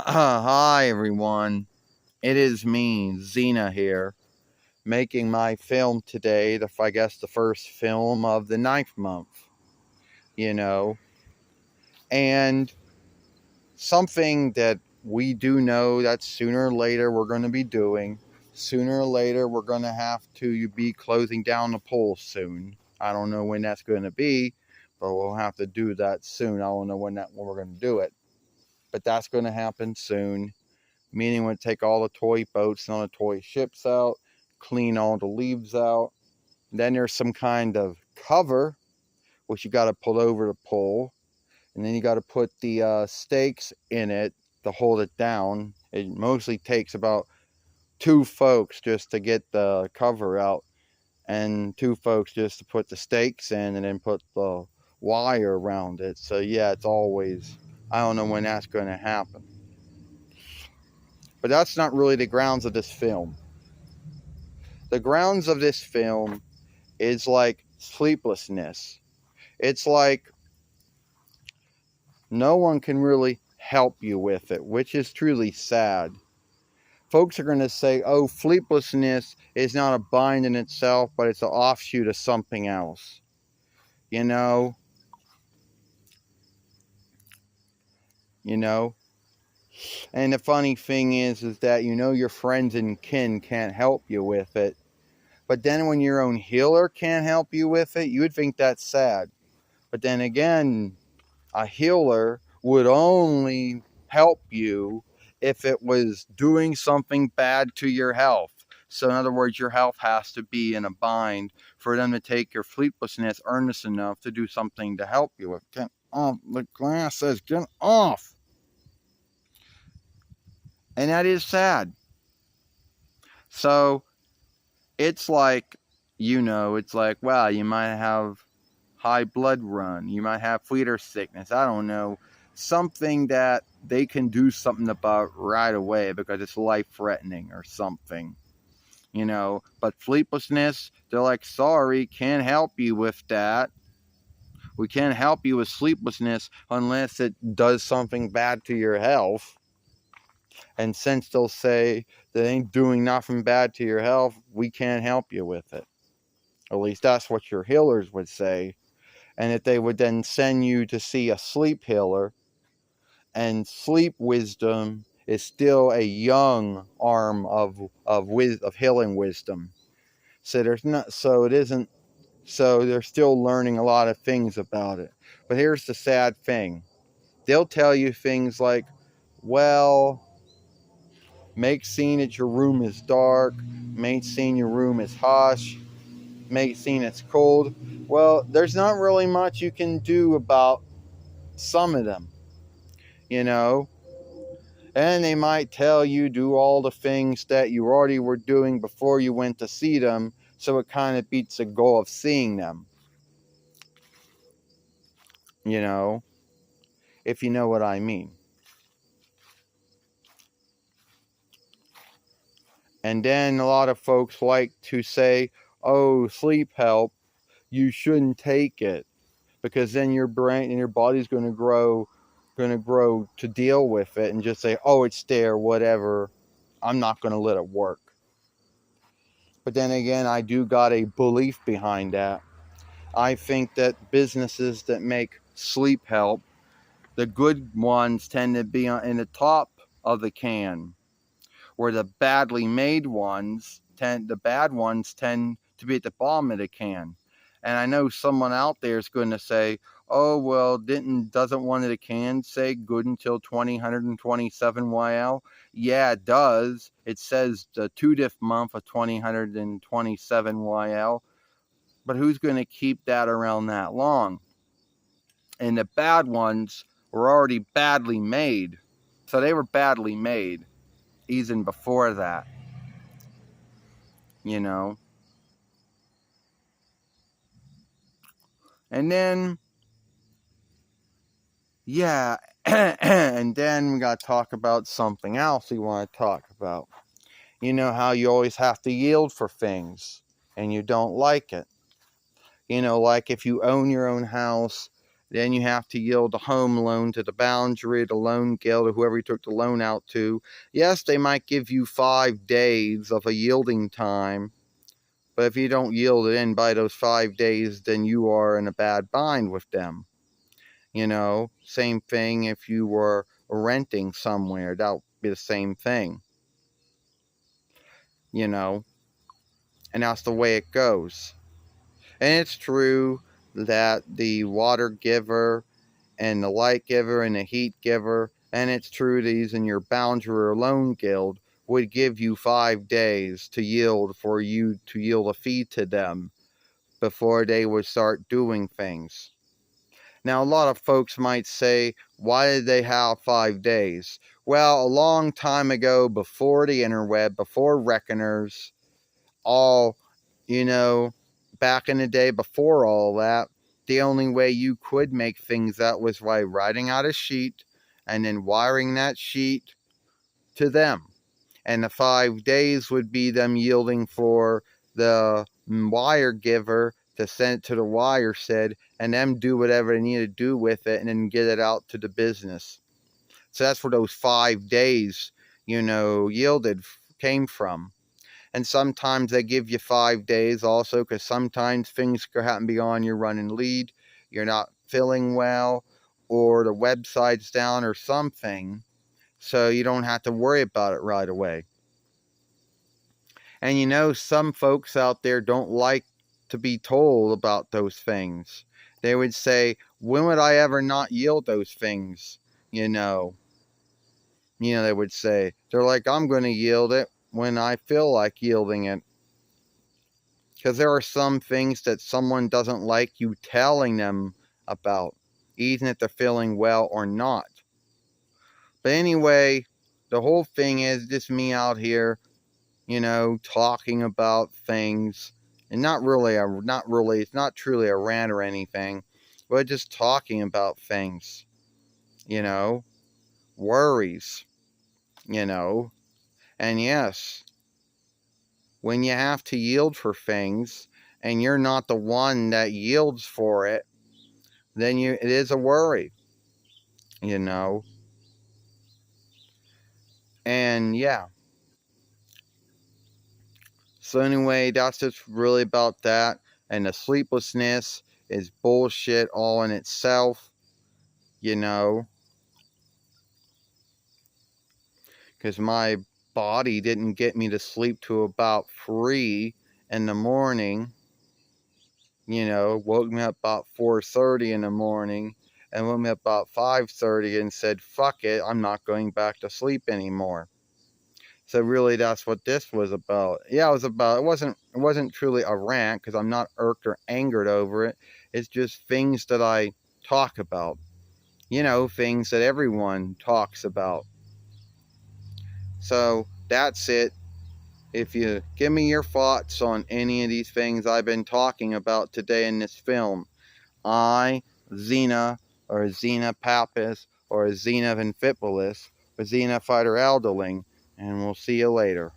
Hi everyone, it is me, Xena here, making my film today, I guess the first film of the ninth month, you know, and something that we do know that sooner or later we're going to be doing, sooner or later we're going to have to be closing down the polls soon. I don't know when that's going to be, but we'll have to do that soon. I don't know when we're going to do it, but that's going to happen soon. Meaning would take all the toy boats and all the toy ships out, clean all the leaves out. Then there's some kind of cover, which you got to pull over the pole. And then you got to put the stakes in it to hold it down. It mostly takes about two folks just to get the cover out, and two folks just to put the stakes in and then put the wire around it. So yeah, it's always, I don't know when that's going to happen. But that's not really the grounds of this film. The grounds of this film is like sleeplessness. It's like no one can really help you with it, which is truly sad. Folks are going to say, oh, sleeplessness is not a bind in itself, but it's an offshoot of something else. You know? You know? And the funny thing is that your friends and kin can't help you with it. But then when your own healer can't help you with it, you would think that's sad. But then again, a healer would only help you if it was doing something bad to your health. So in other words, your health has to be in a bind for them to take your sleeplessness earnest enough to do something to help you with. Get off, the glass says get off. And that is sad. So it's like, it's like, wow, you might have high blood run, you might have fleeter sickness, I don't know, something that they can do something about right away because it's life threatening or something, but sleeplessness, they're like, sorry, can't help you with that. We can't help you with sleeplessness unless it does something bad to your health. And since they'll say they ain't doing nothing bad to your health, we can't help you with it. At least that's what your healers would say. And that they would then send you to see a sleep healer. And sleep wisdom is still a young arm of healing wisdom. So they're still learning a lot of things about it. But here's the sad thing. They'll tell you things like, well, make scene that your room is dark, make scene your room is hush, make scene it's cold. Well, there's not really much you can do about some of them, you know. And they might tell you do all the things that you already were doing before you went to see them, so it kind of beats the goal of seeing them, you know, if you know what I mean. And then a lot of folks like to say, oh, sleep help, you shouldn't take it because then your brain and your body's going to grow to deal with it and just say, oh, it's there, whatever, I'm not going to let it work. But then again, I do got a belief behind that. I think that businesses that make sleep help, the good ones tend to be in the top of the can, where the badly made the bad ones tend to be at the bottom of the can. And I know someone out there is going to say, oh, well, doesn't one of the cans say good until 2027 YL? Yeah, it does. It says the 2th month of 2027 YL. But who's going to keep that around that long? And the bad ones were already badly made. So they were badly made even before that, you know. And then, yeah, and then we got to talk about something else we want to talk about. You know how you always have to yield for things and you don't like it. Like if you own your own house Then you have to yield the home loan to the boundary, the loan guild, or whoever you took the loan out to. Yes, they might give you 5 days of a yielding time, but if you don't yield it in by those 5 days, then you are in a bad bind with them. Same thing if you were renting somewhere, that would be the same thing. And that's the way it goes. And it's true that the water giver and the light giver and the heat giver, and it's true these in your boundary or loan guild would give you 5 days to yield for you to yield a fee to them before they would start doing things. Now, a lot of folks might say, why did they have 5 days? Well, a long time ago, before the interweb, before reckoners, all, back in the day before all that, the only way you could make things that was by writing out a sheet and then wiring that sheet to them. And the 5 days would be them yielding for the wire giver to send it to the wire shed and them do whatever they need to do with it and then get it out to the business. So that's where those 5 days, yielded came from. And sometimes they give you 5 days also because sometimes things could happen beyond your running lead. You're not feeling well or the website's down or something. So you don't have to worry about it right away. And some folks out there don't like to be told about those things. They would say, when would I ever not yield those things? They would say, they're like, I'm going to yield it when I feel like yielding it. Because there are some things that someone doesn't like you telling them about, even if they're feeling well or not. But anyway, the whole thing is just me out here, talking about things, and it's not truly a rant or anything, but just talking about things, worries, and yes, when you have to yield for things and you're not the one that yields for it, then it is a worry, and yeah. So anyway, that's just really about that. And the sleeplessness is bullshit all in itself, because my body didn't get me to sleep till about 3 in the morning. Woke me up about 4:30 in the morning and woke me up about 5:30 and said, fuck it, I'm not going back to sleep anymore. So really that's what this was about. Yeah, it wasn't truly a rant because I'm not irked or angered over it. It's just things that I talk about. Things that everyone talks about. So that's it. If you give me your thoughts on any of these things I've been talking about today in this film, Xena, or Xena Pappas, or Xena Vinfipolis, or Xena Fighter Aldeling, and we'll see you later.